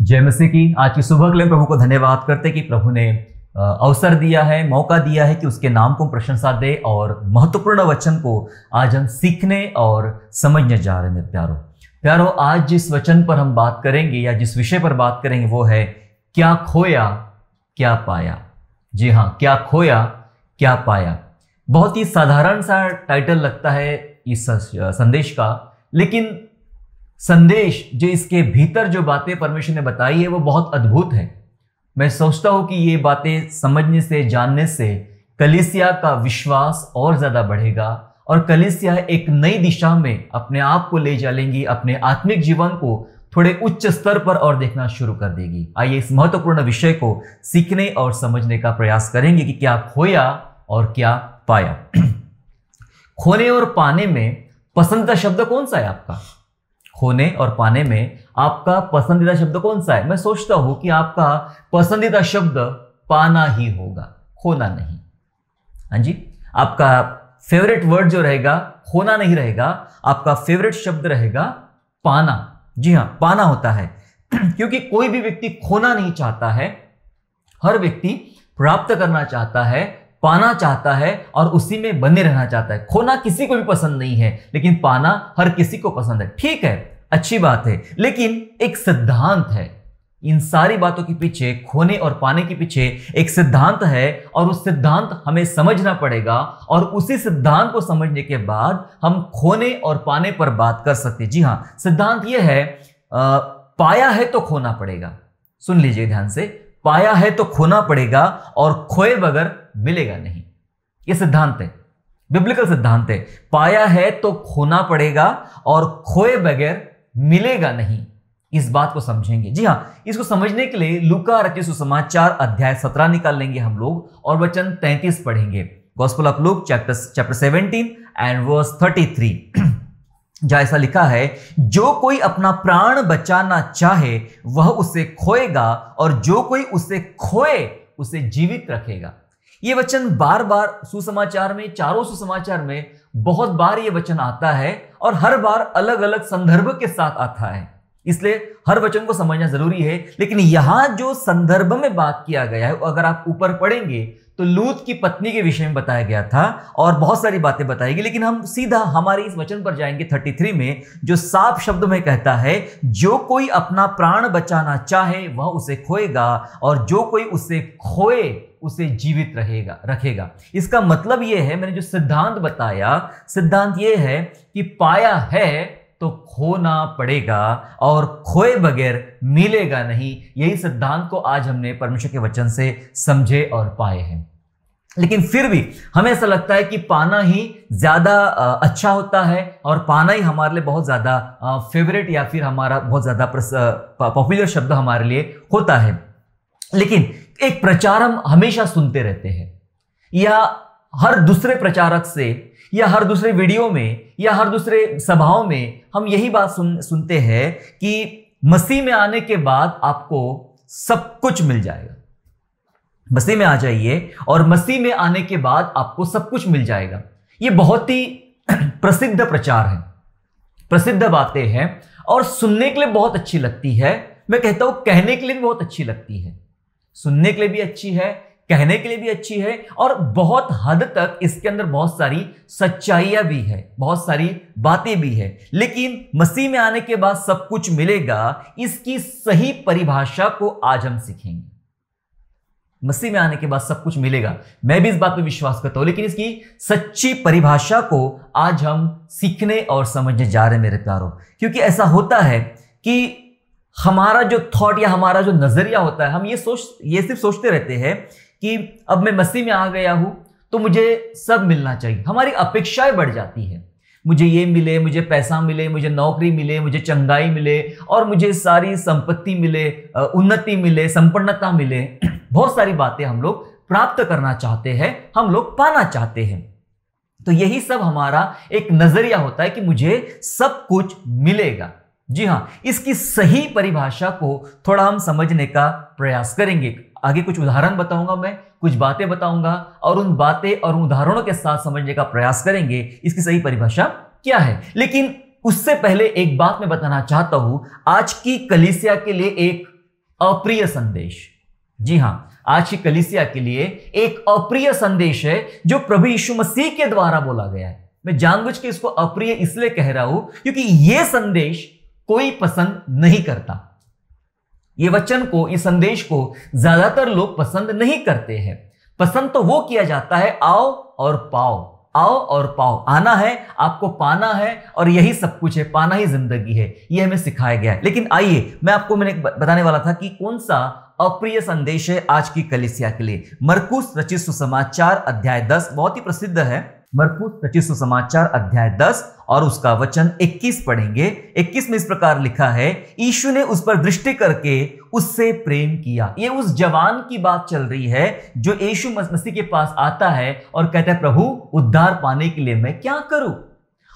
जय मसीह की। आज की सुबह के लिए प्रभु को धन्यवाद करते कि प्रभु ने अवसर दिया है, मौका दिया है कि उसके नाम को प्रशंसा दे और महत्वपूर्ण वचन को आज हम सीखने और समझने जा रहे हैं। प्यारो, आज जिस वचन पर हम बात करेंगे या जिस विषय पर बात करेंगे वो है क्या खोया क्या पाया। जी हाँ, क्या खोया क्या पाया। बहुत ही साधारण सा टाइटल लगता है इस संदेश का, लेकिन संदेश जो इसके भीतर जो बातें परमेश्वर ने बताई है वो बहुत अद्भुत है। मैं सोचता हूं कि ये बातें समझने से, जानने से कलीसिया का विश्वास और ज्यादा बढ़ेगा और कलीसिया एक नई दिशा में अपने आप को ले चलेंगी, अपने आत्मिक जीवन को थोड़े उच्च स्तर पर और देखना शुरू कर देगी। आइए इस महत्वपूर्ण विषय को सीखने और समझने का प्रयास करेंगे कि क्या खोया और क्या पाया। खोने और पाने में पसंदीदा शब्द कौन सा है आपका? खोने और पाने में आपका पसंदीदा शब्द कौन सा है? मैं सोचता हूं कि आपका पसंदीदा शब्द पाना ही होगा, खोना नहीं। हाँ जी, आपका फेवरेट वर्ड जो रहेगा खोना नहीं रहेगा, आपका फेवरेट शब्द रहेगा पाना। जी हाँ, पाना होता है क्योंकि कोई भी व्यक्ति खोना नहीं चाहता है, हर व्यक्ति प्राप्त करना चाहता है, पाना चाहता है और उसी में बने रहना चाहता है। खोना किसी को भी पसंद नहीं है, लेकिन पाना हर किसी को पसंद है। ठीक है, अच्छी बात है, लेकिन एक सिद्धांत है। इन सारी बातों के पीछे, खोने और पाने के पीछे एक सिद्धांत है और उस सिद्धांत हमें समझना पड़ेगा और उसी सिद्धांत को समझने के बाद हम खोने और पाने पर बात कर सकते हैं। जी हाँ, सिद्धांत यह है, पाया है तो खोना पड़ेगा। सुन लीजिए ध्यान से, पाया है तो खोना पड़ेगा और खोए बगैर मिलेगा नहीं। यह सिद्धांत है, बिब्लिकल सिद्धांत है। पाया है तो खोना पड़ेगा और खोए बगैर मिलेगा नहीं। इस बात को समझेंगे। जी हाँ, इसको समझने के लिए लूका रचित सुसमाचार अध्याय 17 निकाल लेंगे हम लोग और वचन 33 पढ़ेंगे। Gospel of Luke chapter 17 and verse 33, जहां ऐसा लिखा है, जो कोई अपना प्राण बचाना चाहे वह उसे खोएगा और जो कोई उसे खोए उसे जीवित रखेगा। यह वचन बार बार सुसमाचार में, चारों सुसमाचार में बहुत बार यह वचन आता है और हर बार अलग अलग संदर्भ के साथ आता है, इसलिए हर वचन को समझना जरूरी है। लेकिन यहां जो संदर्भ में बात किया गया है, अगर आप ऊपर पढ़ेंगे तो लूत की पत्नी के विषय में बताया गया था और बहुत सारी बातें बताई गई, लेकिन हम सीधा हमारे इस वचन पर जाएंगे 33 में, जो साफ शब्द में कहता है, जो कोई अपना प्राण बचाना चाहे वह उसे खोएगा और जो कोई उसे खोए उसे जीवित रखेगा। इसका मतलब यह है, मैंने जो सिद्धांत बताया, सिद्धांत यह है कि पाया है तो खोना पड़ेगा और खोए बगैर मिलेगा नहीं। यही सिद्धांत को आज हमने परमेश्वर के वचन से समझे और पाए हैं। लेकिन फिर भी हमें ऐसा लगता है कि पाना ही ज्यादा अच्छा होता है और पाना ही हमारे लिए बहुत ज्यादा फेवरेट या फिर हमारा बहुत ज्यादा पॉपुलर शब्द हमारे लिए होता है। लेकिन एक प्रचार हम हमेशा सुनते रहते हैं, या हर दूसरे प्रचारक से या हर दूसरे वीडियो में या हर दूसरे सभाओं में हम यही बात सुनते हैं कि मसीह में आने के बाद आपको सब कुछ मिल जाएगा। मसीह में आ जाइए और मसीह में आने के बाद आपको सब कुछ मिल जाएगा। ये बहुत ही प्रसिद्ध प्रचार है, प्रसिद्ध बातें हैं और सुनने के लिए बहुत अच्छी लगती है। मैं कहता हूं कहने के लिए भी बहुत अच्छी लगती है, सुनने के लिए भी अच्छी है, कहने के लिए भी अच्छी है और बहुत हद तक इसके अंदर बहुत सारी सच्चाइयां भी है, बहुत सारी बातें भी है। लेकिन मसीह में आने के बाद सब कुछ मिलेगा, इसकी सही परिभाषा को आज हम सीखेंगे। मसीह में आने के बाद सब कुछ मिलेगा, मैं भी इस बात पर विश्वास करता हूं, लेकिन इसकी सच्ची परिभाषा को आज हम सीखने और समझने जा रहे हैं मेरे प्यारों। क्योंकि ऐसा होता है कि हमारा जो थॉट या हमारा जो नजरिया होता है, हम ये सिर्फ सोचते रहते हैं कि अब मैं मसीह में आ गया हूं तो मुझे सब मिलना चाहिए। हमारी अपेक्षाएं बढ़ जाती है, मुझे ये मिले, मुझे पैसा मिले, मुझे नौकरी मिले, मुझे चंगाई मिले और मुझे सारी संपत्ति मिले, उन्नति मिले, संपन्नता मिले। बहुत सारी बातें हम लोग प्राप्त करना चाहते हैं, हम लोग पाना चाहते हैं। तो यही सब हमारा एक नजरिया होता है कि मुझे सब कुछ मिलेगा। जी हाँ, इसकी सही परिभाषा को थोड़ा हम समझने का प्रयास करेंगे। आगे कुछ उदाहरण बताऊंगा, मैं कुछ बातें बताऊंगा और उन बातें और उदाहरणों के साथ समझने का प्रयास करेंगे इसकी सही परिभाषा क्या है। लेकिन उससे पहले एक बात मैं बताना चाहता हूं, आज की कलीसिया के लिए एक अप्रिय संदेश। जी हां, आज की कलीसिया के लिए एक अप्रिय संदेश है जो प्रभु यीशु मसीह के द्वारा बोला गया है। मैं जानबूझ के इसको अप्रिय इसलिए कह रहा हूं क्योंकि यह संदेश कोई पसंद नहीं करता। ये वचन को, इस संदेश को ज्यादातर लोग पसंद नहीं करते हैं। पसंद तो वो किया जाता है, आओ और पाओ, आओ और पाओ। आना है, आपको पाना है, और यही सब कुछ है, पाना ही जिंदगी है, ये हमें सिखाया गया है। लेकिन आइए, मैंने बताने वाला था कि कौन सा अप्रिय संदेश है आज की कलीसिया के लिए। मरकुस रचित सुसमाचार अध्याय 10 बहुत ही प्रसिद्ध है। मरकुस रचित सुसमाचार अध्याय 10 और उसका वचन 21 पढ़ेंगे। 21 में इस प्रकार लिखा है, यीशु ने उस पर दृष्टि करके उससे प्रेम किया। ये उस जवान की बात चल रही है जो यीशु मसीह के पास आता है और कहता है, प्रभु उद्धार पाने के लिए मैं क्या करूं?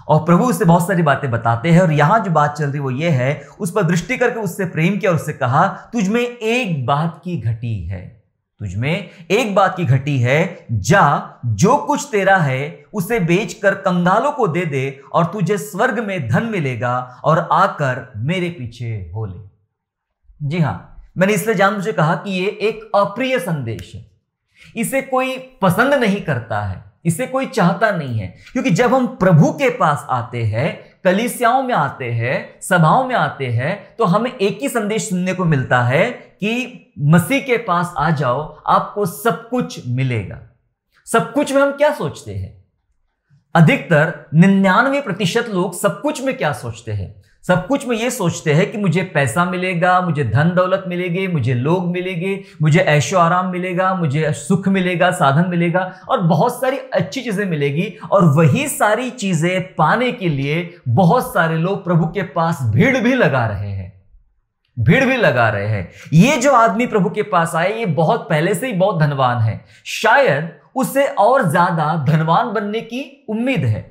और प्रभु उससे बहुत सारी बातें बताते हैं, और यहां जो बात चल रही वो ये है, उस पर दृष्टि करके उससे प्रेम किया और उससे कहा, तुझ में एक बात की घटी है, तुझ में एक बात की घटी है, जा जो कुछ तेरा है उसे बेचकर कंगालों को दे दे और तुझे स्वर्ग में धन मिलेगा, और आकर मेरे पीछे हो ले। जी हां, मैंने इसलिए जानबूझ कहा कि ये एक अप्रिय संदेश है। इसे कोई पसंद नहीं करता है, इसे कोई चाहता नहीं है, क्योंकि जब हम प्रभु के पास आते हैं, कलीसियाओं में आते हैं, सभाओं में आते हैं, तो हमें एक ही संदेश सुनने को मिलता है कि मसीह के पास आ जाओ, आपको सब कुछ मिलेगा। सब कुछ में हम क्या सोचते हैं? अधिकतर 99% लोग सब कुछ में क्या सोचते हैं? सब कुछ में ये सोचते हैं कि मुझे पैसा मिलेगा, मुझे धन दौलत मिलेगी, मुझे लोग मिलेंगे, मुझे ऐशो आराम मिलेगा, मुझे सुख मिलेगा, साधन मिलेगा, और बहुत सारी अच्छी चीजें मिलेगी। और वही सारी चीजें पाने के लिए बहुत सारे लोग प्रभु के पास भीड़ भी लगा रहे हैं, भीड़ भी लगा रहे हैं। ये जो आदमी प्रभु के पास आए, ये बहुत पहले से ही बहुत धनवान है। शायद उसे और ज्यादा धनवान बनने की उम्मीद है।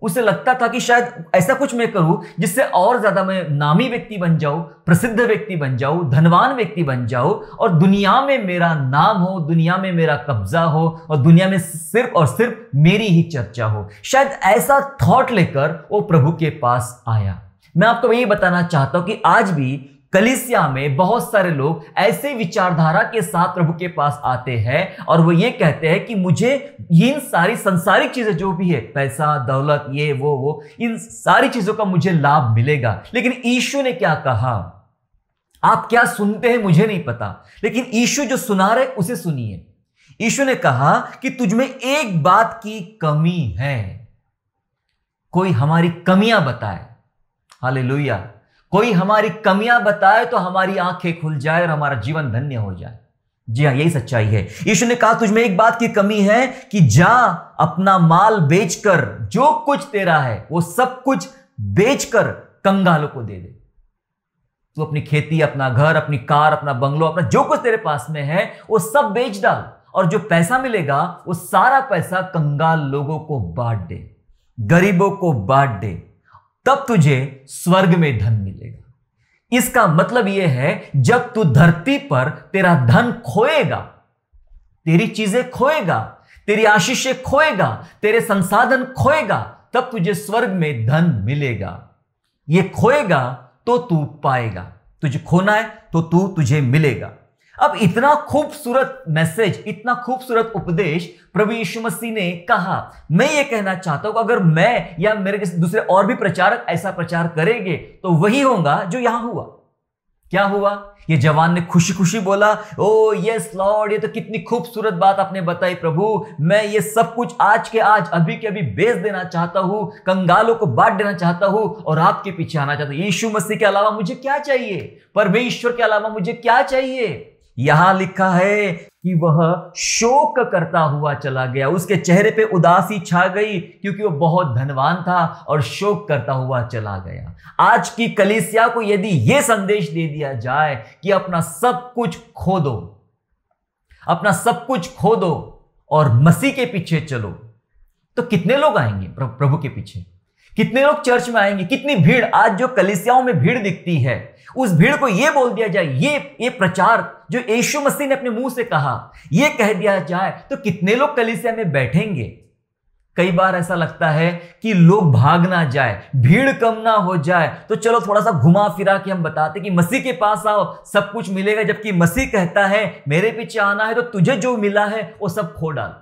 उसे लगता था कि शायद ऐसा कुछ मैं करूं जिससे और ज्यादा मैं नामी व्यक्ति बन जाऊं, प्रसिद्ध व्यक्ति बन जाऊं, धनवान व्यक्ति बन जाऊं, और दुनिया में मेरा नाम हो, दुनिया में मेरा कब्जा हो, और दुनिया में सिर्फ और सिर्फ मेरी ही चर्चा हो। शायद ऐसा थॉट लेकर वो प्रभु के पास आया। मैं आपको यही बताना चाहता हूं कि आज भी कलीसिया में बहुत सारे लोग ऐसे विचारधारा के साथ प्रभु के पास आते हैं, और वो ये कहते हैं कि मुझे इन सारी संसारिक चीजें जो भी है, पैसा, दौलत, ये वो इन सारी चीजों का मुझे लाभ मिलेगा। लेकिन यीशु ने क्या कहा? आप क्या सुनते हैं मुझे नहीं पता, लेकिन यीशु जो सुना रहे उसे सुनिए। यीशु ने कहा कि तुझ में एक बात की कमी है। कोई हमारी कमियां बताए, हालेलुया, कोई हमारी कमियां बताए तो हमारी आंखें खुल जाए और हमारा जीवन धन्य हो जाए। जी हां, यही सच्चाई है। यीशु ने कहा तुझ में एक बात की कमी है कि जा अपना माल बेचकर, जो कुछ तेरा है वो सब कुछ बेचकर कंगालों को दे दे। तू अपनी खेती, अपना घर, अपनी कार, अपना बंगलो, अपना जो कुछ तेरे पास में है वो सब बेच डाल, और जो पैसा मिलेगा वो सारा पैसा कंगाल लोगों को बांट दे, गरीबों को बांट दे, तब तुझे स्वर्ग में धन मिलेगा। इसका मतलब यह है, जब तू धरती पर तेरा धन खोएगा, तेरी चीजें खोएगा, तेरी आशीषें खोएगा, तेरे संसाधन खोएगा, तब तुझे स्वर्ग में धन मिलेगा। ये खोएगा तो तू पाएगा, तुझे खोना है तो तुझे मिलेगा। अब इतना खूबसूरत मैसेज, इतना खूबसूरत उपदेश प्रभु यीशु मसीह ने कहा। मैं ये कहना चाहता हूं कि अगर मैं या मेरे किसी दूसरे और भी प्रचारक ऐसा प्रचार करेंगे तो वही होगा जो यहां हुआ। क्या हुआ? ये जवान ने खुशी खुशी बोला, ओ यस लॉर्ड, ये तो कितनी खूबसूरत बात आपने बताई प्रभु, मैं ये सब कुछ आज के आज, अभी के अभी बेच देना चाहता हूं, कंगालों को बांट देना चाहता हूं और आपके पीछे आना चाहता हूं। यीशु मसीह के अलावा मुझे क्या चाहिए? परमेश्वर के अलावा मुझे क्या चाहिए? यहां लिखा है कि वह शोक करता हुआ चला गया, उसके चेहरे पे उदासी छा गई क्योंकि वो बहुत धनवान था और शोक करता हुआ चला गया। आज की कलीसिया को यदि यह संदेश दे दिया जाए कि अपना सब कुछ खो दो, अपना सब कुछ खो दो और मसीह के पीछे चलो, तो कितने लोग आएंगे प्रभु के पीछे? कितने लोग चर्च में आएंगे? कितनी भीड़? आज जो कलीसियाओं में भीड़ दिखती है, उस भीड़ को यह बोल दिया जाए, ये प्रचार जो यीशु मसीह ने अपने मुंह से कहा, यह कह दिया जाए, तो कितने लोग कलीसिया में बैठेंगे? कई बार ऐसा लगता है कि लोग भाग ना जाए, भीड़ कम ना हो जाए, तो चलो थोड़ा सा घुमा फिरा के हम बताते कि मसीह के पास आओ, सब कुछ मिलेगा। जबकि मसीह कहता है मेरे पीछे आना है तो तुझे जो मिला है वो सब खो डाल,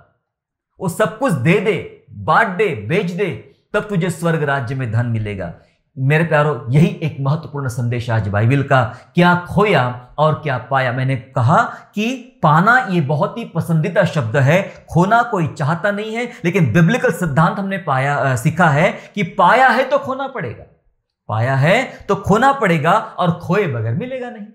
वो सब कुछ दे दे, बांट दे, बेच दे, तब तुझे स्वर्ग राज्य में धन मिलेगा। मेरे प्यारो, यही एक महत्वपूर्ण संदेश आज बाइबल का, क्या खोया और क्या पाया। मैंने कहा कि पाना ये बहुत ही पसंदीदा शब्द है, खोना कोई चाहता नहीं है, लेकिन बिब्लिकल सिद्धांत हमने सीखा है कि पाया है तो खोना पड़ेगा, पाया है तो खोना पड़ेगा और खोए बगैर मिलेगा नहीं।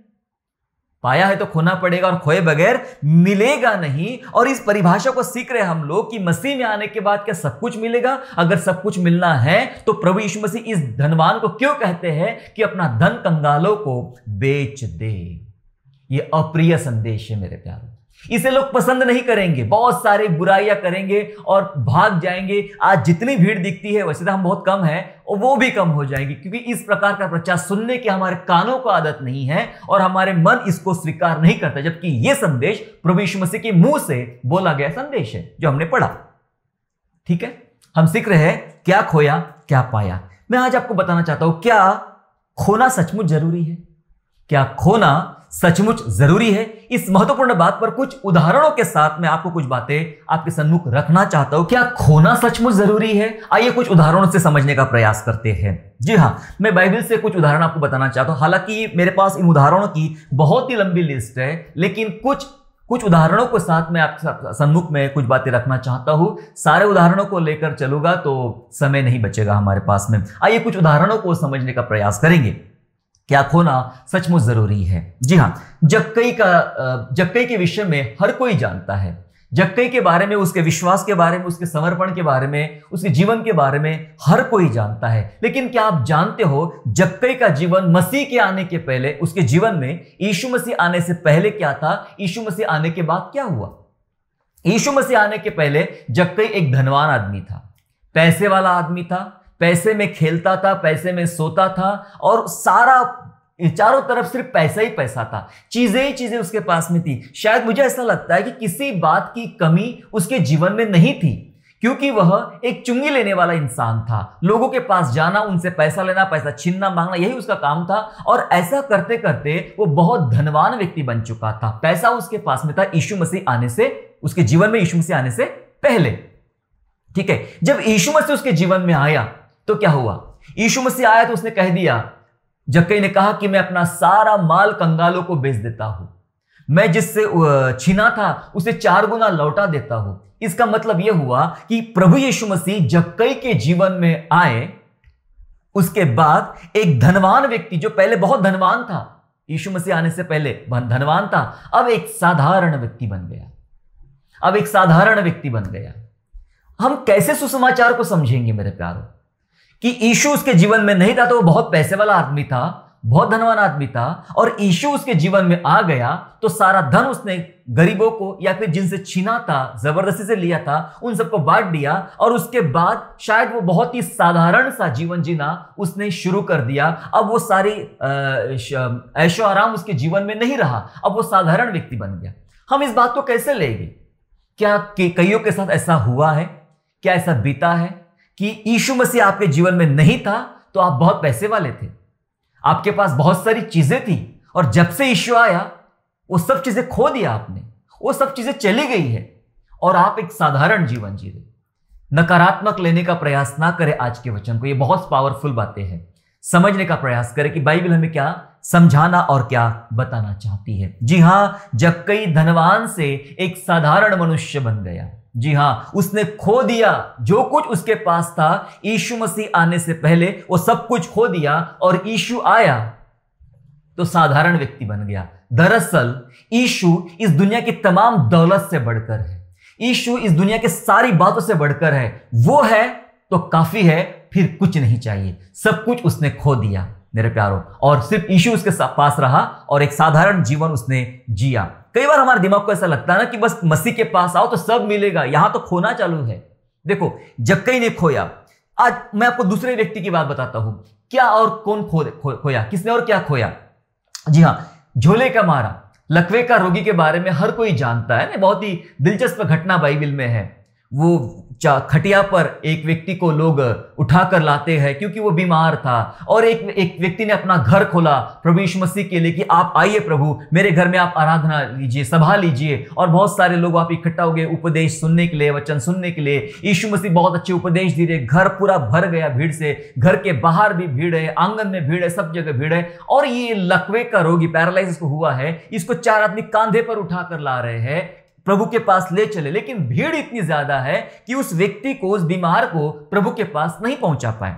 पाया है तो खोना पड़ेगा और खोए बगैर मिलेगा नहीं। और इस परिभाषा को सीख रहे हम लोग कि मसीह में आने के बाद क्या सब कुछ मिलेगा? अगर सब कुछ मिलना है तो प्रभु यीशु मसीह इस धनवान को क्यों कहते हैं कि अपना धन कंगालों को बेच दे? यह अप्रिय संदेश है मेरे प्यारों, इसे लोग पसंद नहीं करेंगे, बहुत सारे बुराइयां करेंगे और भाग जाएंगे। आज जितनी भीड़ दिखती है, वैसे तो हम बहुत कम हैं, और वो भी कम हो जाएगी, क्योंकि इस प्रकार का प्रचार सुनने की हमारे कानों को आदत नहीं है और हमारे मन इसको स्वीकार नहीं करता। जबकि यह संदेश प्रभु यीशु मसीह के मुंह से बोला गया संदेश है जो हमने पढ़ा। ठीक है, हम सीख रहे हैं क्या खोया क्या पाया। मैं आज आपको बताना चाहता हूं, क्या खोना सचमुच जरूरी है? क्या खोना सचमुच जरूरी है? इस महत्वपूर्ण बात पर कुछ उदाहरणों के साथ मैं आपको कुछ बातें आपके सम्मुख रखना चाहता हूं। क्या खोना सचमुच जरूरी है? आइए कुछ उदाहरणों से समझने का प्रयास करते हैं। जी हां, मैं बाइबल से कुछ उदाहरण आपको बताना चाहता हूं। हालांकि मेरे पास इन उदाहरणों की बहुत ही लंबी लिस्ट है, लेकिन कुछ उदाहरणों के साथ मैं आपके सम्मुख में कुछ बातें रखना चाहता हूं। सारे उदाहरणों को लेकर चलूंगा तो समय नहीं बचेगा हमारे पास में। आइए कुछ उदाहरणों को समझने का प्रयास करेंगे। क्या खोना सचमुच जरूरी है? जी हां, जक्कई के विषय में हर कोई जानता है। जक्कई के बारे में, उसके विश्वास के बारे में, उसके समर्पण के बारे में, उसके जीवन के बारे में हर कोई जानता है। लेकिन क्या आप जानते हो जक्कई का जीवन मसीह के आने के पहले, उसके जीवन में यीशु मसीह आने से पहले क्या था, यीशु मसीह आने के बाद क्या हुआ? यीशु मसीह आने के पहले जक्कई एक धनवान आदमी था, पैसे वाला आदमी था, पैसे में खेलता था, पैसे में सोता था और चारों तरफ सिर्फ पैसा ही पैसा था, चीजें ही चीजें उसके पास में थी। शायद मुझे ऐसा लगता है कि किसी बात की कमी उसके जीवन में नहीं थी, क्योंकि वह एक चुंगी लेने वाला इंसान था। लोगों के पास जाना, उनसे पैसा लेना, पैसा छीनना, मांगना, यही उसका काम था। और ऐसा करते करते वो बहुत धनवान व्यक्ति बन चुका था। पैसा उसके पास में था यीशु मसीह आने से, उसके जीवन में यीशु मसीह आने से पहले। ठीक है, जब यीशु मसीह उसके जीवन में आया तो क्या हुआ? यीशु मसीह आया तो उसने कह दिया, जक्कई ने कहा कि मैं अपना सारा माल कंगालों को बेच देता हूं, मैं जिससे छीना था उसे 4 गुना लौटा देता हूं। इसका मतलब यह हुआ कि प्रभु यीशु मसीह जक्कई के जीवन में आए, उसके बाद एक धनवान व्यक्ति जो पहले बहुत धनवान था, यीशु मसीह आने से पहले धनवान था, अब एक साधारण व्यक्ति बन गया। अब एक साधारण व्यक्ति बन गया। हम कैसे सुसमाचार को समझेंगे मेरे प्यारों कि यीशु उसके जीवन में नहीं था तो वो बहुत पैसे वाला आदमी था, बहुत धनवान आदमी था, और यीशु उसके जीवन में आ गया तो सारा धन उसने गरीबों को या फिर जिनसे छीना था, जबरदस्ती से लिया था, उन सबको बांट दिया। और उसके बाद शायद वो बहुत ही साधारण सा जीवन जीना उसने शुरू कर दिया। अब वो सारी ऐशो आराम उसके जीवन में नहीं रहा, अब वो साधारण व्यक्ति बन गया। हम इस बात को कैसे लेंगे? क्या कईयों के साथ ऐसा हुआ है? क्या ऐसा बीता है कि यीशु मसीह आपके जीवन में नहीं था तो आप बहुत पैसे वाले थे, आपके पास बहुत सारी चीजें थी, और जब से यीशु आया वो सब चीजें खो दिया आपने, वो सब चीजें चली गई है और आप एक साधारण जीवन जी रहे। नकारात्मक लेने का प्रयास ना करें आज के वचन को, ये बहुत पावरफुल बातें हैं। समझने का प्रयास करें कि बाइबल हमें क्या समझाना और क्या बताना चाहती है। जी हां, जक्कई धनवान से एक साधारण मनुष्य बन गया। जी हां, उसने खो दिया जो कुछ उसके पास था। यीशु मसीह आने से पहले वो सब कुछ खो दिया और यीशु आया तो साधारण व्यक्ति बन गया। दरअसल यीशु इस दुनिया की तमाम दौलत से बढ़कर है, यीशु इस दुनिया के सारी बातों से बढ़कर है। वो है तो काफी है, फिर कुछ नहीं चाहिए। सब कुछ उसने खो दिया मेरे प्यारों, और सिर्फ यीशु उसके पास रहा और एक साधारण जीवन उसने जिया। कई बार हमारे दिमाग को ऐसा लगता है ना कि बस मसीह के पास आओ तो सब मिलेगा, यहां तो खोना चालू है। देखो, जक्कई ने खोया। आज मैं आपको दूसरे व्यक्ति की बात बताता हूं। क्या और कौन खोया? किसने और क्या खोया? जी हां, झोले का मारा, लकवे का रोगी के बारे में हर कोई जानता है ना, बहुत ही दिलचस्प घटना बाइबल में है। वो खटिया पर एक व्यक्ति को लोग उठा कर लाते हैं क्योंकि वो बीमार था, और एक व्यक्ति ने अपना घर खोला प्रभु यीशु मसीह के लिए कि आप आइए प्रभु, मेरे घर में आप आराधना लीजिए, सभा लीजिए। और बहुत सारे लोग आप इकट्ठा हो गए उपदेश सुनने के लिए, वचन सुनने के लिए। यीशु मसीह बहुत अच्छे उपदेश दे रहे, घर पूरा भर गया भीड़ से, घर के बाहर भी भीड़ है, आंगन में भीड़ है, सब जगह भीड़ है। और ये लकवे का रोगी, पैरालाइज इसको हुआ है, इसको 4 आदमी कांधे पर उठाकर ला रहे हैं, प्रभु के पास ले चले, लेकिन भीड़ इतनी ज्यादा है कि उस व्यक्ति को, उस बीमार को प्रभु के पास नहीं पहुंचा पाए।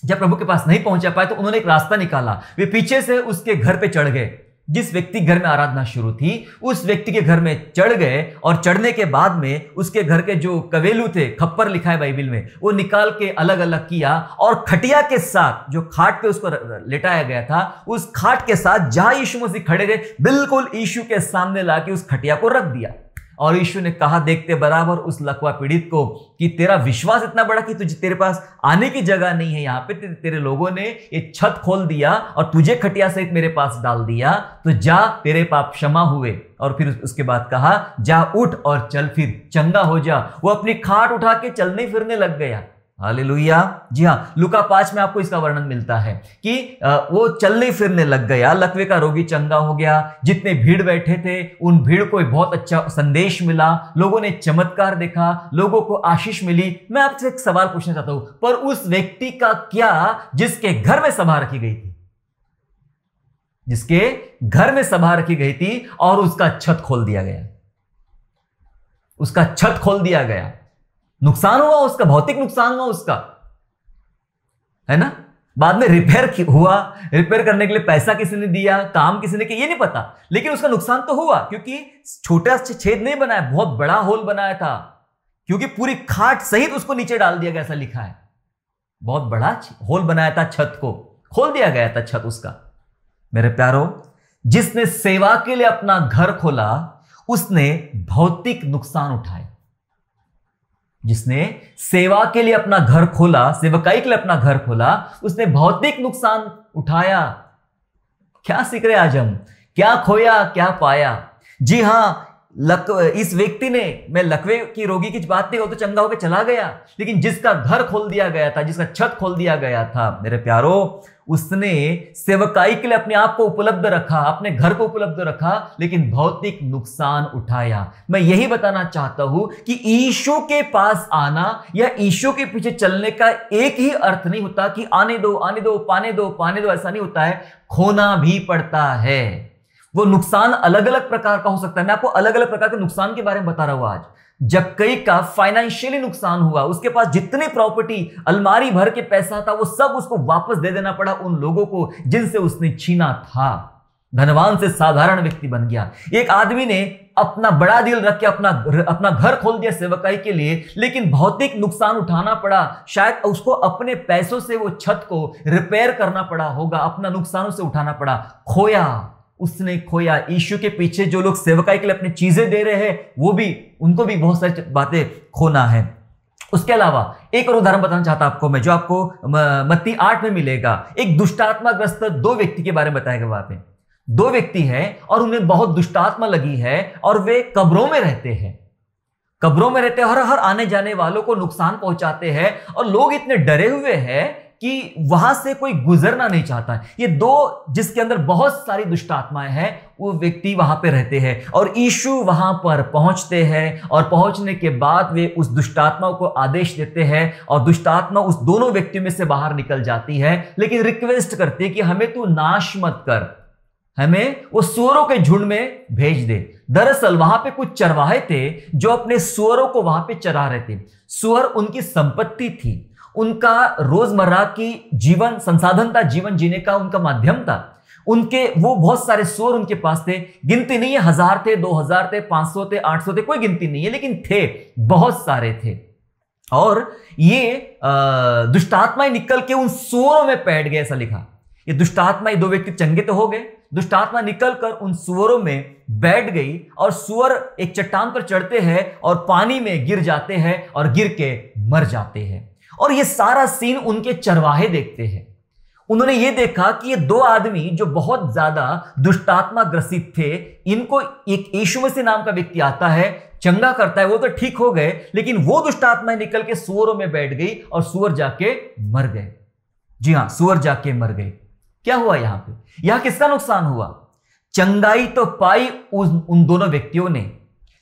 जब प्रभु के पास नहीं पहुंचा पाए तो उन्होंने एक रास्ता निकाला, वे पीछे से उसके घर पे चढ़ गए। जिस व्यक्ति घर में आराधना शुरू थी उस व्यक्ति के घर में चढ़ गए, और चढ़ने के बाद में उसके घर के जो कवेलू थे, खप्पर लिखा है बाइबल में, वो निकाल के अलग अलग किया, और खटिया के साथ जो खाट पे उसको लेटाया गया था, उस खाट के साथ जहां यीशु मसीह खड़े थे बिल्कुल यीशु के सामने लाके उस खटिया को रख दिया। और यीशु ने कहा देखते बराबर उस लकवा पीड़ित को कि तेरा विश्वास इतना बड़ा कि तुझे, तेरे पास आने की जगह नहीं है, यहां पे तेरे लोगों ने ये छत खोल दिया और तुझे खटिया सहित मेरे पास डाल दिया, तो जा, तेरे पाप क्षमा हुए। और फिर उसके बाद कहा जा, उठ और चल, फिर चंगा हो जा। वो अपनी खाट उठा के चलने फिरने लग गया। हालेलुया। जी हाँ, लूका 5 में आपको इसका वर्णन मिलता है कि वो चलने फिरने लग गया, लकवे का रोगी चंगा हो गया। जितने भीड़ बैठे थे उन भीड़ को बहुत अच्छा संदेश मिला, लोगों ने चमत्कार देखा, लोगों को आशीष मिली। मैं आपसे एक सवाल पूछना चाहता हूं, पर उस व्यक्ति का क्या जिसके घर में सभा रखी गई थी, जिसके घर में सभा रखी गई थी और उसका छत खोल दिया गया, उसका छत खोल दिया गया, नुकसान हुआ उसका, भौतिक नुकसान हुआ उसका, है ना। बाद में रिपेयर हुआ, रिपेयर करने के लिए पैसा किसी ने दिया, काम किसी ने किया, ये नहीं पता, लेकिन उसका नुकसान तो हुआ, क्योंकि छोटा छेद नहीं बनाया, बहुत बड़ा होल बनाया था, क्योंकि पूरी खाट सहित उसको नीचे डाल दिया गया, ऐसा लिखा है। बहुत बड़ा होल बनाया था, छत को खोल दिया गया था, छत उसका। मेरे प्यारो, जिसने सेवा के लिए अपना घर खोला उसने भौतिक नुकसान उठाए। जिसने सेवा के लिए अपना घर खोला, सेवकाई के लिए अपना घर खोला, उसने भौतिक नुकसान उठाया। क्या सीख रहे आज हम? क्या खोया क्या पाया? जी हां, इस व्यक्ति ने, मैं लकवे की रोगी की बात नहीं, वो तो चंगा होकर चला गया, लेकिन जिसका घर खोल दिया गया था, जिसका छत खोल दिया गया था, मेरे प्यारो, उसने सेवकाई के लिए अपने आप को उपलब्ध रखा, अपने घर को उपलब्ध रखा, लेकिन भौतिक नुकसान उठाया। मैं यही बताना चाहता हूं कि यीशु के पास आना या यीशु के पीछे चलने का एक ही अर्थ नहीं होता कि आने दो आने दो, पाने दो पाने दो, ऐसा नहीं होता है। खोना भी पड़ता है। वो नुकसान अलग अलग प्रकार का हो सकता है। मैं आपको अलग अलग प्रकार के नुकसान के बारे में बता रहा हूं आज। जब कई का फाइनेंशियली नुकसान हुआ, उसके पास जितनी प्रॉपर्टी, अलमारी भर के पैसा था, वो सब उसको वापस दे देना पड़ा उन लोगों को जिनसे उसने छीना था। धनवान से साधारण व्यक्ति बन गया। एक आदमी ने अपना बड़ा दिल रख के अपना घर खोल दिया सेवकाई के लिए, लेकिन भौतिक नुकसान उठाना पड़ा। शायद उसको अपने पैसों से वो छत को रिपेयर करना पड़ा होगा, अपना नुकसानों से उठाना पड़ा। खोया, उसने खोया। यीशु के पीछे जो लोग सेवकाई के लिए अपनी चीजें दे रहे हैं, वो भी, उनको भी बहुत सारी बातें खोना है। उसके अलावा एक और उदाहरण बताना चाहता आपको मैं, जो आपको मत्ती 8 में मिलेगा। एक दुष्टात्माग्रस्त 2 व्यक्ति के बारे में बताया गया। वहां पे 2 व्यक्ति हैं और उन्हें बहुत दुष्टात्मा लगी है और वे कब्रों में रहते हैं। कब्रों में रहते हैं, हर आने जाने वालों को नुकसान पहुंचाते हैं, और लोग इतने डरे हुए हैं कि वहां से कोई गुजरना नहीं चाहता। ये 2 जिसके अंदर बहुत सारी दुष्टात्माएं हैं, वो व्यक्ति वहां पे रहते हैं, और यीशु वहां पर पहुंचते हैं, और पहुंचने के बाद वे उस दुष्टात्माओं को आदेश देते हैं, और दुष्टात्मा उस दोनों व्यक्तियों में से बाहर निकल जाती है, लेकिन रिक्वेस्ट करती है कि हमें तू नाश मत कर, हमें वो सूअरों के झुंड में भेज दे। दरअसल वहां पे कुछ चरवाहे थे जो अपने सूअरों को वहां पे चरा रहे थे। सूअर उनकी संपत्ति थी, उनका रोजमर्रा की जीवन संसाधन था, जीवन जीने का उनका माध्यम था। उनके वो बहुत सारे सूअर उनके पास थे, गिनती नहीं है, 1000 थे, 2000 थे, 500 थे, 800 थे, कोई गिनती नहीं है, लेकिन थे, बहुत सारे थे। और ये दुष्टात्माएं निकल के उन सूअरों में बैठ गए, ऐसा लिखा। ये दुष्टात्माएं, 2 व्यक्ति चंगे तो हो गए, दुष्टात्मा निकलकर उन सूअरों में बैठ गई, और सूअर एक चट्टान पर चढ़ते हैं और पानी में गिर जाते हैं और गिर के मर जाते हैं। और ये सारा सीन उनके चरवाहे देखते हैं। उन्होंने ये देखा कि ये दो आदमी जो बहुत ज्यादा दुष्टात्मा ग्रसित थे, इनको एक यीशु मसीह नाम का व्यक्ति आता है, चंगा करता है, वो तो ठीक हो गए, लेकिन वो दुष्टात्मा निकल के सुअरों में बैठ गई और सुअर जाके मर गए। जी हां, सुअर जाके मर गए। क्या हुआ यहां पे? यहां किसका नुकसान हुआ? चंगाई तो पाई उन दोनों व्यक्तियों ने,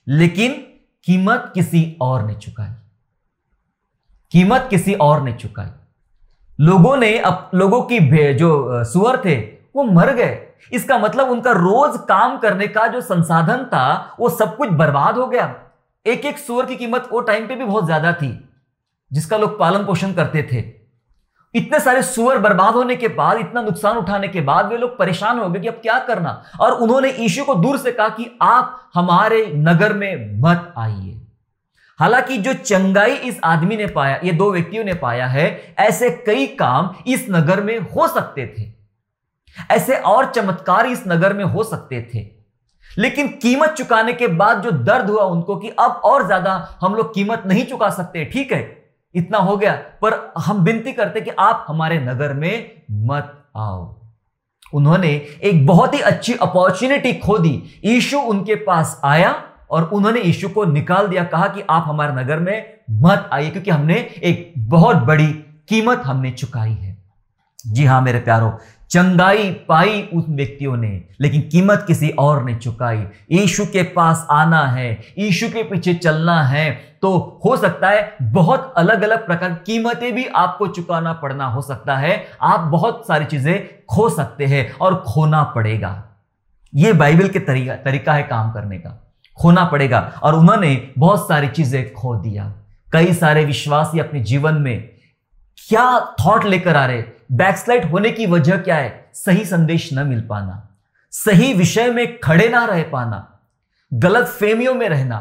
लेकिन कीमत किसी और ने चुकाई। कीमत किसी और ने चुकाई। लोगों की जो सुअर थे वो मर गए। इसका मतलब उनका रोज काम करने का जो संसाधन था वो सब कुछ बर्बाद हो गया। एक एक सुअर की कीमत वो टाइम पे भी बहुत ज्यादा थी, जिसका लोग पालन पोषण करते थे। इतने सारे सुअर बर्बाद होने के बाद, इतना नुकसान उठाने के बाद वे लोग परेशान हो गए कि अब क्या करना। और उन्होंने यीशु को दूर से कहा कि आप हमारे नगर में मत आइए। हालांकि जो चंगाई इस आदमी ने पाया, ये दो व्यक्तियों ने पाया है, ऐसे कई काम इस नगर में हो सकते थे, ऐसे और चमत्कार इस नगर में हो सकते थे, लेकिन कीमत चुकाने के बाद जो दर्द हुआ उनको कि अब और ज्यादा हम लोग कीमत नहीं चुका सकते, ठीक है इतना हो गया, पर हम विनती करते कि आप हमारे नगर में मत आओ। उन्होंने एक बहुत ही अच्छी अपॉर्चुनिटी खो दी। यीशु उनके पास आया और उन्होंने यीशु को निकाल दिया, कहा कि आप हमारे नगर में मत आइए, क्योंकि हमने एक बहुत बड़ी कीमत हमने चुकाई है। जी हां मेरे प्यारो, चंगाई पाई उन व्यक्तियों ने, लेकिन कीमत किसी और ने चुकाई। यीशु के पास आना है, यीशु के पीछे चलना है, तो हो सकता है बहुत अलग अलग प्रकार की कीमतें भी आपको चुकाना पड़ना हो सकता है। आप बहुत सारी चीजें खो सकते हैं और खोना पड़ेगा। यह बाइबल के तरीका है काम करने का, खोना पड़ेगा। और उन्होंने बहुत सारी चीजें खो दिया। कई सारे विश्वासी अपने जीवन में क्या थॉट लेकर आ रहे, बैकस्लाइड होने की वजह क्या है? सही संदेश न मिल पाना, सही विषय में खड़े ना रह पाना, गलत फेमियों में रहना।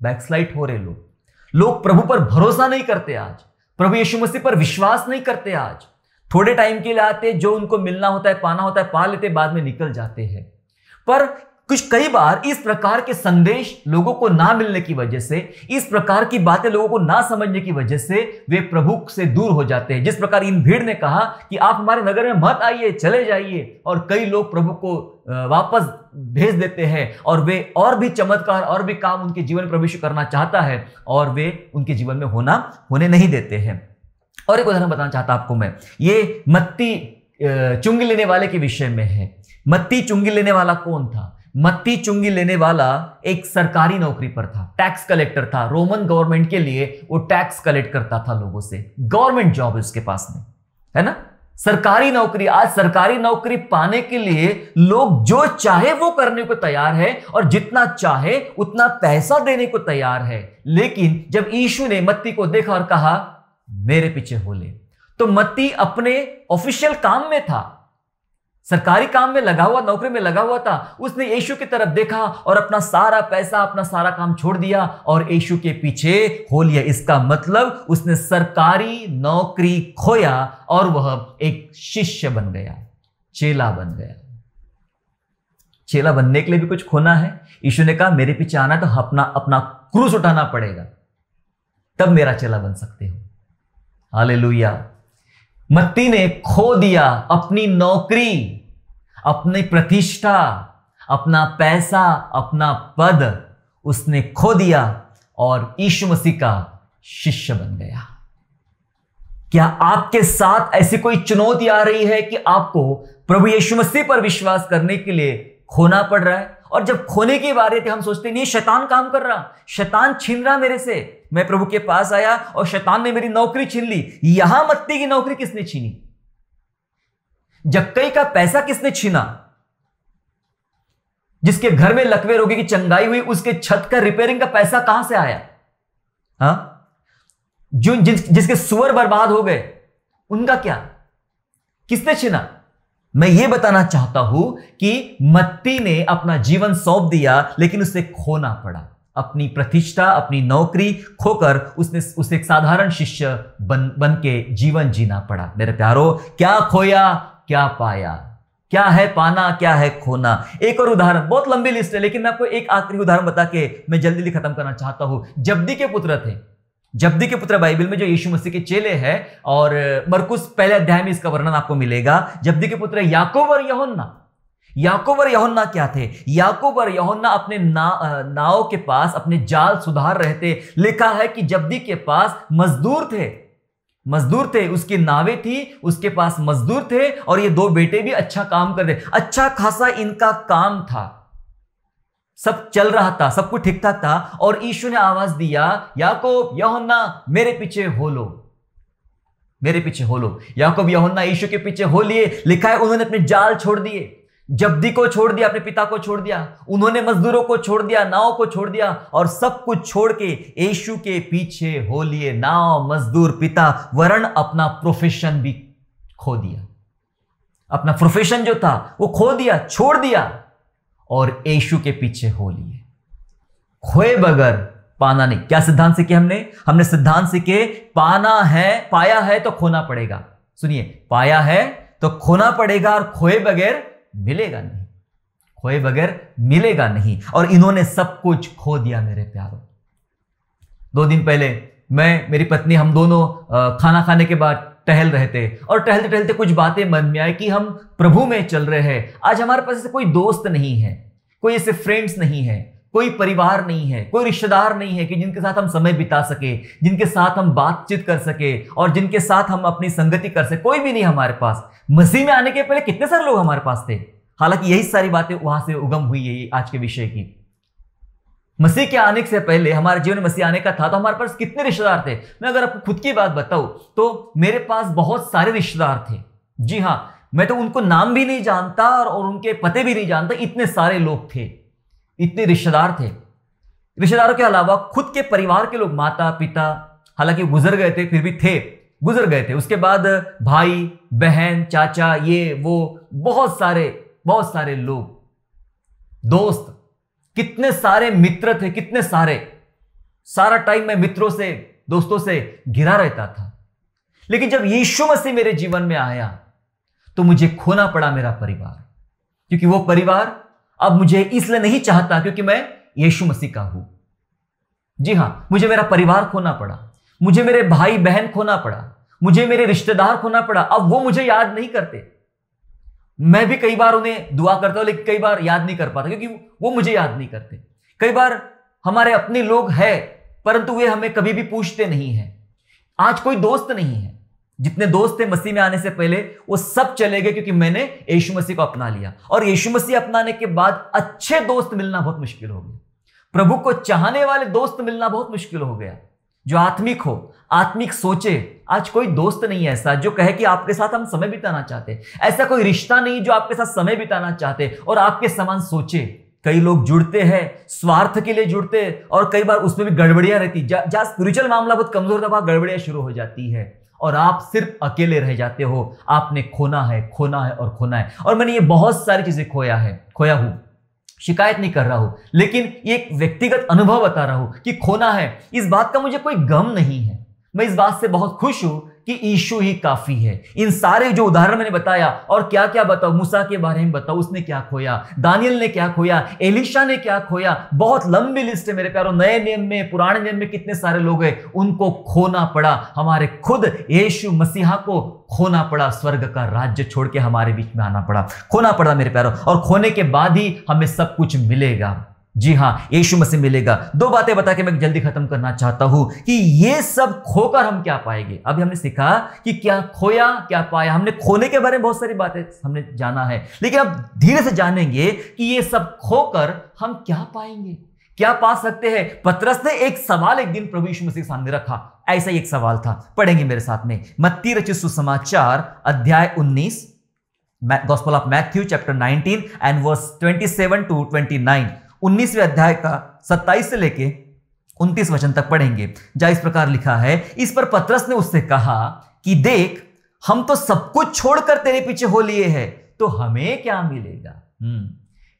बैकस्लाइड हो रहे लोग प्रभु पर भरोसा नहीं करते, आज प्रभु यीशु मसीह पर विश्वास नहीं करते। आज थोड़े टाइम के लिए आते, जो उनको मिलना होता है, पाना होता है, पा लेते, बाद में निकल जाते हैं। पर कई बार इस प्रकार के संदेश लोगों को ना मिलने की वजह से, इस प्रकार की बातें लोगों को ना समझने की वजह से वे प्रभु से दूर हो जाते हैं। जिस प्रकार इन भीड़ ने कहा कि आप हमारे नगर में मत आइए, चले जाइए, और कई लोग प्रभु को वापस भेज देते हैं, और वे और भी चमत्कार और भी काम उनके जीवन में प्रभु यीशु करना चाहता है, और वे उनके जीवन में होने नहीं देते हैं। और एक उदाहरण बताना चाहता आपको मैं, ये मत्ती चुंगी लेने वाले के विषय में है। मत्ती चुंगी लेने वाला कौन था? मत्ती चुंगी लेने वाला एक सरकारी नौकरी पर था, टैक्स कलेक्टर था। रोमन गवर्नमेंट के लिए वो टैक्स कलेक्ट करता था लोगों से। गवर्नमेंट जॉब है उसके पास में, है ना, सरकारी नौकरी। आज सरकारी नौकरी पाने के लिए लोग जो चाहे वो करने को तैयार है, और जितना चाहे उतना पैसा देने को तैयार है। लेकिन जब यीशु ने मत्ती को देखा और कहा मेरे पीछे हो ले, तो मत्ती अपने ऑफिशियल काम में था, सरकारी काम में लगा हुआ, नौकरी में लगा हुआ था। उसने यीशु की तरफ देखा और अपना सारा पैसा, अपना सारा काम छोड़ दिया और यीशु के पीछे हो लिया। इसका मतलब उसने सरकारी नौकरी खोया और वह एक शिष्य बन गया, चेला बन गया। चेला बनने के लिए भी कुछ खोना है। यीशु ने कहा मेरे पीछे आना तो अपना क्रूस उठाना पड़ेगा, तब मेरा चेला बन सकते हो। हालेलुया। मत्ती ने खो दिया अपनी नौकरी, अपनी प्रतिष्ठा, अपना पैसा, अपना पद उसने खो दिया और यीशु मसीह का शिष्य बन गया। क्या आपके साथ ऐसी कोई चुनौती आ रही है कि आपको प्रभु यीशु मसीह पर विश्वास करने के लिए खोना पड़ रहा है? और जब खोने की बात आती है हम सोचते नहीं, शैतान काम कर रहा, शैतान छीन रहा मेरे से। मैं प्रभु के पास आया और शैतान ने मेरी नौकरी छीन ली। यहां मत्ती की नौकरी किसने छीनी? जक्कई का पैसा किसने छीना? जिसके घर में लकवे रोगी की चंगाई हुई, उसके छत का रिपेयरिंग का पैसा कहां से आया? जिसके सुअर बर्बाद हो गए, उनका क्या? किसने छीना? मैं यह बताना चाहता हूं कि मत्ती ने अपना जीवन सौंप दिया, लेकिन उसे खोना पड़ा। अपनी प्रतिष्ठा, अपनी नौकरी खोकर उसे एक साधारण शिष्य बन के जीवन जीना पड़ा। मेरे प्यारो, क्या खोया क्या पाया? क्या है पाना, क्या है खोना? एक और उदाहरण, बहुत लंबी लिस्ट है, लेकिन मैं आपको एक आखिरी उदाहरण बता के मैं जल्दी खत्म करना चाहता हूं। जब्दी के पुत्र थे, जब्दी के पुत्र बाइबल में जो यीशु मसीह के चेले हैं, और मरकुस पहले अध्याय में इसका वर्णन आपको मिलेगा। जब्दी के पुत्र याकूब और यूहन्ना। याकूब और यूहन्ना क्या थे? याकूब और यूहन्ना अपने नाव के पास अपने जाल सुधार रहे थे। लिखा है कि जब्दी के पास मजदूर थे, उसकी नावें थी, उसके पास मजदूर थे, और ये दो बेटे भी अच्छा काम कर रहे, अच्छा खासा इनका काम था, सब चल रहा था, सब कुछ ठीक ठाक था। और यीशु ने आवाज दिया, याकूब यूहन्ना मेरे पीछे हो लो, मेरे पीछे हो लो। याकूब यूहन्ना यीशु के पीछे हो लिए। लिखा है उन्होंने अपने जाल छोड़ दिए, जब्दी को छोड़ दिया, अपने पिता को छोड़ दिया, उन्होंने मजदूरों को छोड़ दिया, नाव को छोड़ दिया, और सब कुछ छोड़ के यीशु के पीछे हो लिए। नाव, मजदूर, पिता, वरण अपना प्रोफेशन भी खो दिया, अपना प्रोफेशन जो था वो खो दिया, छोड़ दिया, और यीशु के पीछे हो लिए। खोए बगैर पाना नहीं। क्या सिद्धांत सीखे हमने सिद्धांत सीखे, पाया है तो खोना पड़ेगा। सुनिए, पाया है तो खोना पड़ेगा, और खोए बगैर मिलेगा नहीं, खोए बगैर मिलेगा नहीं। और इन्होंने सब कुछ खो दिया मेरे प्यारों। 2 दिन पहले मैं, मेरी पत्नी, हम दोनों खाना खाने के बाद टहल रहे थे, और टहलते टहलते कुछ बातें मन में आई कि हम प्रभु में चल रहे हैं। आज हमारे पास ऐसे कोई दोस्त नहीं है, कोई ऐसे फ्रेंड्स नहीं है, कोई परिवार नहीं है, कोई रिश्तेदार नहीं है कि जिनके साथ हम समय बिता सके, जिनके साथ हम बातचीत कर सके, और जिनके साथ हम अपनी संगति कर सके। कोई भी नहीं हमारे पास। मसीह में आने के पहले कितने सारे लोग हमारे पास थे। हालांकि यही सारी बातें वहां से उगम हुई है आज के विषय की। मसीह के आने से पहले, हमारे जीवन में मसीह आने का था, तो हमारे पास कितने रिश्तेदार थे। मैं अगर आपको खुद की बात बताऊं तो मेरे पास बहुत सारे रिश्तेदार थे। जी हां, मैं तो उनको नाम भी नहीं जानता और उनके पते भी नहीं जानता, इतने सारे लोग थे, इतने रिश्तेदार थे। रिश्तेदारों के अलावा खुद के परिवार के लोग, माता पिता, हालांकि गुजर गए थे, फिर भी थे, गुजर गए थे। उसके बाद भाई बहन, चाचा, ये वो, बहुत सारे लोग, दोस्त, कितने सारे मित्र थे, कितने सारा टाइम मैं मित्रों से, दोस्तों से घिरा रहता था। लेकिन जब यीशु मसीह मेरे जीवन में आया तो मुझे खोना पड़ा मेरा परिवार, क्योंकि वो परिवार अब मुझे इसलिए नहीं चाहता क्योंकि मैं यीशु मसीह का हूं। जी हां, मुझे मेरा परिवार खोना पड़ा, मुझे मेरे भाई बहन खोना पड़ा, मुझे मेरे रिश्तेदार खोना पड़ा। अब वो मुझे याद नहीं करते। मैं भी कई बार उन्हें दुआ करता हूं, लेकिन कई बार याद नहीं कर पाता क्योंकि वो मुझे याद नहीं करते। कई बार हमारे अपने लोग हैं, परंतु वे हमें कभी भी पूछते नहीं हैं। आज कोई दोस्त नहीं है। जितने दोस्त थे मसीह में आने से पहले, वो सब चले गए क्योंकि मैंने यीशु मसीह को अपना लिया। और यीशु मसीह अपनाने के बाद अच्छे दोस्त मिलना बहुत मुश्किल हो गया। प्रभु को चाहने वाले दोस्त मिलना बहुत मुश्किल हो गया, जो आत्मिक हो, आत्मिक सोचे। आज कोई दोस्त नहीं है ऐसा जो कहे कि आपके साथ हम समय बिताना चाहते। ऐसा कोई रिश्ता नहीं जो आपके साथ समय बिताना चाहते और आपके समान सोचे। कई लोग जुड़ते हैं, स्वार्थ के लिए जुड़ते, और कई बार उसमें भी गड़बड़ियां रहती। जहां स्पिरिचुअल मामला बहुत कमजोर था, वहां गड़बड़ियां शुरू हो जाती है और आप सिर्फ अकेले रह जाते हो। आपने खोना है, खोना है और खोना है। और मैंने ये बहुत सारी चीजें खोया हूं। शिकायत नहीं कर रहा हूं, लेकिन ये एक व्यक्तिगत अनुभव बता रहा हूं कि खोना है। इस बात का मुझे कोई गम नहीं है। मैं इस बात से बहुत खुश हूं कि यीशु ही काफी है। इन सारे जो उदाहरण मैंने बताया, और क्या क्या बताऊं, मूसा के बारे में बताऊं, उसने क्या खोया, दानियल ने क्या खोया, एलिशा ने क्या खोया। बहुत लंबी लिस्ट है मेरे प्यारों। नए नियम में, पुराने नियम में कितने सारे लोग हैं, उनको खोना पड़ा। हमारे खुद यीशु मसीहा को खोना पड़ा, स्वर्ग का राज्य छोड़ के हमारे बीच में आना पड़ा, खोना पड़ा मेरे प्यारों। और खोने के बाद ही हमें सब कुछ मिलेगा। जी हां, यीशु मसीह मिलेगा। 2 बातें बता के मैं जल्दी खत्म करना चाहता हूं कि ये सब खोकर हम क्या पाएंगे। अभी हमने सीखा कि क्या खोया, क्या पाया। हमने खोने के बारे में बहुत सारी बातें हमने जाना है, लेकिन अब धीरे से जानेंगे कि ये सब खोकर हम क्या पाएंगे, क्या पा सकते हैं। पतरस ने एक सवाल एक दिन प्रभु यीशु मसीह के सामने रखा। ऐसा ही एक सवाल था, पढ़ेंगे मेरे साथ में। मत्ती रचित सुसमाचार अध्याय 19, gospel of Matthew chapter 19 and verse 27 to 29। 19वें अध्याय का 27 से लेके 29 वचन तक पढ़ेंगे, जहां इस प्रकार लिखा है। इस पर पतरस ने उससे कहा कि देख, हम तो सब कुछ छोड़कर तेरे पीछे हो लिए हैं, तो हमें क्या मिलेगा।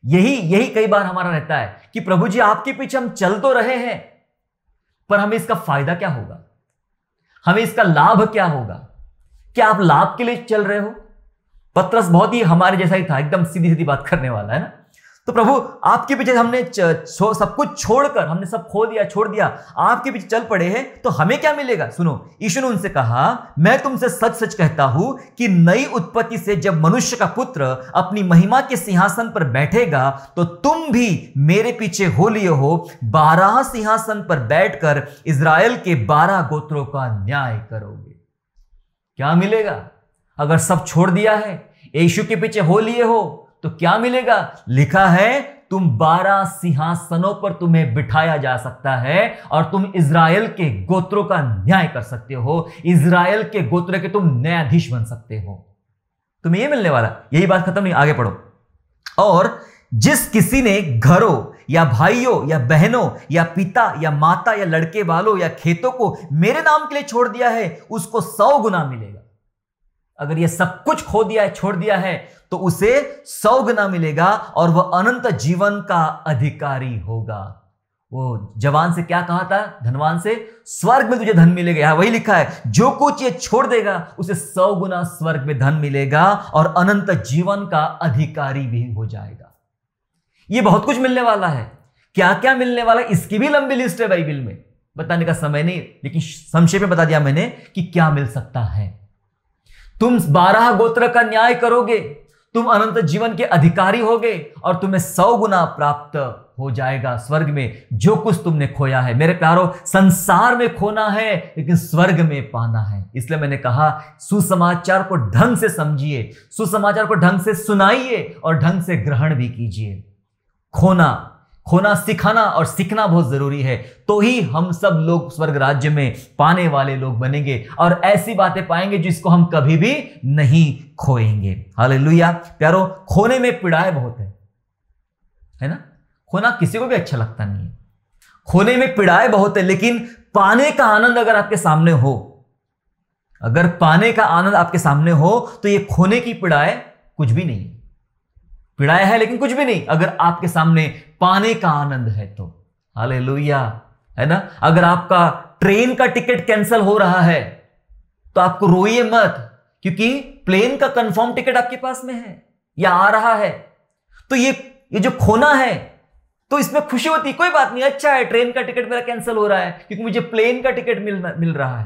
यही कई बार हमारा रहता है कि प्रभु जी आपके पीछे हम चल तो रहे हैं, पर हमें इसका फायदा क्या होगा, हमें इसका लाभ क्या होगा। क्या आप लाभ के लिए चल रहे हो? पतरस बहुत ही हमारे जैसा ही था, एकदम सीधी सीधी बात करने वाला है ना। तो प्रभु आपके पीछे हमने सब कुछ छोड़कर, हमने सब खो दिया, छोड़ दिया, आपके पीछे चल पड़े हैं, तो हमें क्या मिलेगा? सुनो, यीशु ने उनसे कहा, मैं तुमसे सच सच कहता हूं कि नई उत्पत्ति से जब मनुष्य का पुत्र अपनी महिमा के सिंहासन पर बैठेगा तो तुम भी मेरे पीछे हो लिए हो 12 सिंहासन पर बैठकर इजराइल के 12 गोत्रों का न्याय करोगे। क्या मिलेगा? अगर सब छोड़ दिया है, यीशु के पीछे हो लिए हो, तो क्या मिलेगा? लिखा है तुम 12 सिंहासनों पर तुम्हें बिठाया जा सकता है और तुम इजराइल के गोत्रों का न्याय कर सकते हो, इजराइल के गोत्र के तुम न्यायाधीश बन सकते हो। तुम्हें यह मिलने वाला, यही बात खत्म नहीं, आगे पढ़ो। और जिस किसी ने घरों या भाइयों या बहनों या पिता या माता या लड़के वालों या खेतों को मेरे नाम के लिए छोड़ दिया है, उसको 100 गुना मिलेगा। अगर ये सब कुछ खो दिया है, छोड़ दिया है, तो उसे 100 गुना मिलेगा और वह अनंत जीवन का अधिकारी होगा। वो जवान से क्या कहा था? धनवान से, स्वर्ग में तुझे धन मिलेगा। यहां वही लिखा है, जो कुछ ये छोड़ देगा उसे 100 गुना स्वर्ग में धन मिलेगा और अनंत जीवन का अधिकारी भी हो जाएगा। ये बहुत कुछ मिलने वाला है। क्या क्या मिलने वाला है, इसकी भी लंबी लिस्ट है बाइबल में, बताने का समय नहीं, लेकिन संक्षेप में बता दिया मैंने कि क्या मिल सकता है। तुम 12 गोत्र का न्याय करोगे, तुम अनंत जीवन के अधिकारी होगे और तुम्हें 100 गुना प्राप्त हो जाएगा स्वर्ग में जो कुछ तुमने खोया है। मेरे प्यारो, संसार में खोना है लेकिन स्वर्ग में पाना है। इसलिए मैंने कहा, सुसमाचार को ढंग से समझिए, सुसमाचार को ढंग से सुनाइए और ढंग से ग्रहण भी कीजिए। खोना सिखाना और सीखना बहुत जरूरी है, तो ही हम सब लोग स्वर्ग राज्य में पाने वाले लोग बनेंगे और ऐसी बातें पाएंगे जिसको हम कभी भी नहीं खोएंगे। हालेलुया। प्यारो, खोने में पीड़ाएं बहुत है ना? खोना किसी को भी अच्छा लगता नहीं है, खोने में पीड़ाएं बहुत है, लेकिन पाने का आनंद अगर आपके सामने हो, अगर पाने का आनंद आपके सामने हो, तो ये खोने की पीड़ाएं कुछ भी नहीं है। पीड़ाएं है लेकिन कुछ भी नहीं अगर आपके सामने पाने का आनंद है तो। हालेलुया, है ना? अगर आपका ट्रेन का टिकट कैंसिल हो रहा है तो आपको रोइए मत, क्योंकि प्लेन का कंफर्म टिकट आपके पास में है या आ रहा है। तो ये जो खोना है, तो इसमें खुशी होती, कोई बात नहीं, अच्छा है ट्रेन का टिकट मेरा कैंसिल हो रहा है क्योंकि मुझे प्लेन का टिकट मिल रहा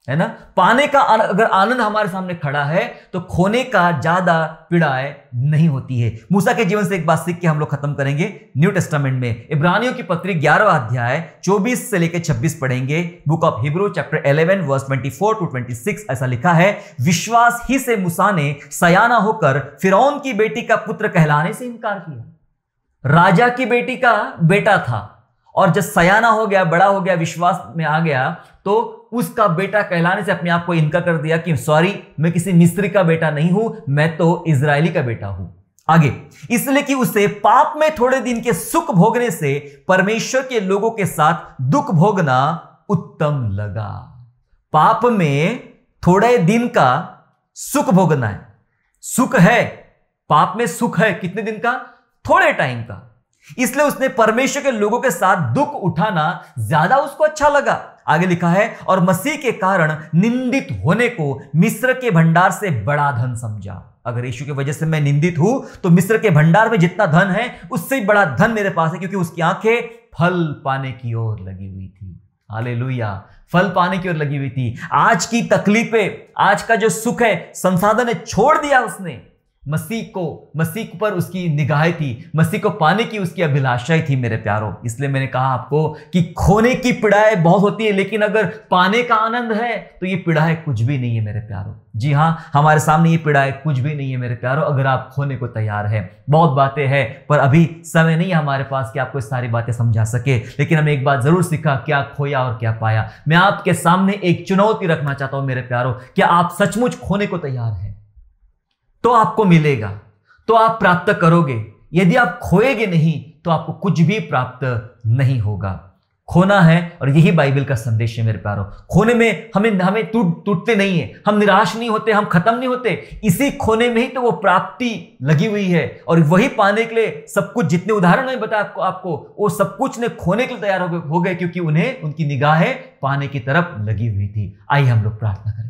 है ना? पाने का अगर आनंद हमारे सामने खड़ा है तो खोने का ज्यादा पीड़ाएं नहीं होती है। मूसा के जीवन से एक बात सीख के हम लोग खत्म करेंगे न्यू टेस्टामेंट में। इब्रानियों की पत्री 11वां अध्याय 24 से लेकर 26 पढ़ेंगे। Book of Hebrew chapter 11 verse 24 to 26 ऐसा लिखा है, विश्वास ही से मूसा ने सयाना होकर फिरौन की बेटी का पुत्र कहलाने से इनकार किया। राजा की बेटी का बेटा था और जब सयाना हो गया, बड़ा हो गया, विश्वास में आ गया, तो उसका बेटा कहलाने से अपने आप को इनकार कर दिया कि सॉरी, मैं किसी मिस्री का बेटा नहीं हूं, मैं तो इजरायली का बेटा हूं। आगे, इसलिए कि उसे पाप में थोड़े दिन के सुख भोगने से परमेश्वर के लोगों के साथ दुख भोगना उत्तम लगा। पाप में थोड़े दिन का सुख भोगना है, सुख है, पाप में सुख है, कितने दिन का? थोड़े टाइम का। इसलिए उसने परमेश्वर के लोगों के साथ दुख उठाना ज्यादा उसको अच्छा लगा। आगे लिखा है, और मसीह के कारण निंदित होने को मिस्र के भंडार से बड़ा धन समझा। अगर यीशु की वजह से मैं निंदित हूं तो मिस्र के भंडार में जितना धन है उससे बड़ा धन मेरे पास है, क्योंकि उसकी आंखें फल पाने की ओर लगी हुई थी। हालेलुया, फल पाने की ओर लगी हुई थी। आज की तकलीफें, आज का जो सुख है, संसाधन है, छोड़ दिया उसने। मसीह पर उसकी निगाहें थी, मसीह को पाने की उसकी अभिलाषाएं थी मेरे प्यारों। इसलिए मैंने कहा आपको कि खोने की पीड़ाएं बहुत होती है, लेकिन अगर पाने का आनंद है तो ये पीड़ाएं कुछ भी नहीं है मेरे प्यारों। जी हां, हमारे सामने ये पीड़ाएं कुछ भी नहीं है मेरे प्यारों, अगर आप खोने को तैयार है। बहुत बातें हैं पर अभी समय नहीं है हमारे पास कि आपको सारी बातें समझा सके, लेकिन हमने एक बात जरूर सीखा, क्या खोया और क्या पाया। मैं आपके सामने एक चुनौती रखना चाहता हूं मेरे प्यारों, क्या आप सचमुच खोने को तैयार हैं? तो आपको मिलेगा, तो आप प्राप्त करोगे। यदि आप खोएगे नहीं तो आपको कुछ भी प्राप्त नहीं होगा। खोना है, और यही बाइबल का संदेश है मेरे प्यारों। खोने में हमें टूटते नहीं है, हम निराश नहीं होते, हम खत्म नहीं होते। इसी खोने में ही तो वो प्राप्ति लगी हुई है, और वही पाने के लिए सब कुछ, जितने उदाहरण मैंने बताया आपको वो सब कुछ ने खोने के लिए तैयार हो गए, क्योंकि उन्हें उनकी निगाहें पाने की तरफ लगी हुई थी। आइए हम लोग प्रार्थना करें।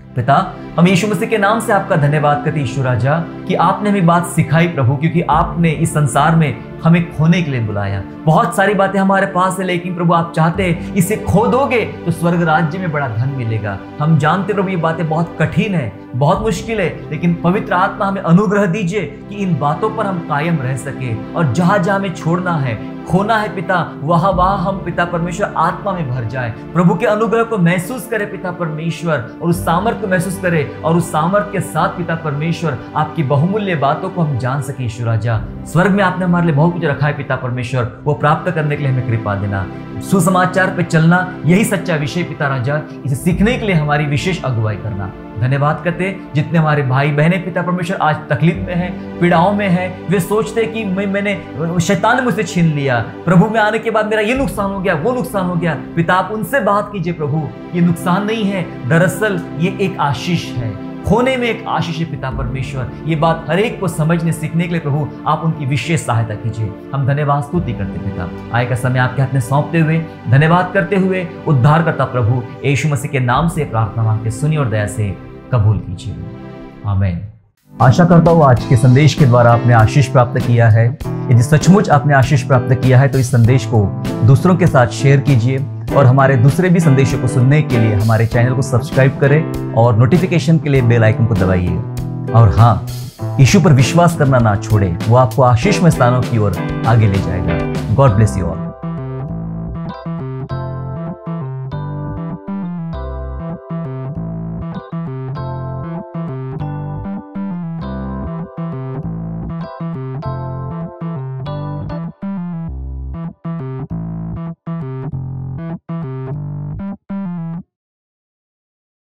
पिता, हम यीशु मसीह के नाम से आपका धन्यवाद करते ईश्वर राजा कि आपने हमें बात सिखाई प्रभु, क्योंकि आपने इस संसार में हमें खोने के लिए बुलाया। बहुत सारी बातें हमारे पास है, लेकिन प्रभु आप चाहते हैं इसे खो दोगे तो स्वर्ग राज्य में बड़ा धन मिलेगा। हम जानते प्रभु ये बातें बहुत कठिन है, बहुत मुश्किल है, लेकिन पवित्र आत्मा हमें अनुग्रह दीजिए कि इन बातों पर हम कायम रह सके, और जहां जहां हमें छोड़ना है, खोना है पिता, वहां वहां हम पिता परमेश्वर आत्मा में भर जाए, प्रभु के अनुग्रह को महसूस करे पिता परमेश्वर, और उस सामर्थ्य को महसूस करे, और उस सामर्थ्य के साथ पिता परमेश्वर आपकी बहुमूल्य बातों को हम जान सके। ईश्वर राजा, स्वर्ग में आपने हमारे लिए बहुत कुछ रखा है पिता परमेश्वर, वो प्राप्त करने के लिए हमें कृपा देना। सुसमाचार पे चलना यही सच्चा विषय पिता राजा, इसे सीखने के लिए हमारी विशेष अगुवाई करना। धन्यवाद करते जितने हमारे भाई बहने पिता परमेश्वर आज तकलीफ में है, पीड़ाओं में है, वे सोचते कि मैंने शैतान ने मुझसे छीन लिया, प्रभु में आने के बाद मेरा ये नुकसान हो गया, वो नुकसान हो गया। पिता आप उनसे बात कीजिए प्रभु, ये नुकसान नहीं है, दरअसल ये एक आशीष है, खोने में एक आशीष है पिता परमेश्वर। ये बात हर एक को समझने सीखने के लिए प्रभु आप उनकी विशेष सहायता कीजिए। हम धन्यवाद स्तुति करते पिता, आय का समय आपके हाथ में सौंपते हुए धन्यवाद करते हुए उद्धारकर्ता प्रभु यीशु मसीह के नाम से प्रार्थना मांगते सुनिए और दया से कबूल कीजिए, आमीन। आशा करता हूँ आज के संदेश के द्वारा आपने आशीष प्राप्त किया है। यदि सचमुच आपने आशीष प्राप्त किया है तो इस संदेश को दूसरों के साथ शेयर कीजिए, और हमारे दूसरे भी संदेशों को सुनने के लिए हमारे चैनल को सब्सक्राइब करें और नोटिफिकेशन के लिए बेल आइकन को दबाइए। और हाँ, यीशु पर विश्वास करना ना छोड़े, वो आपको आशीषमय स्थानों की ओर आगे ले जाएगा। God bless you all.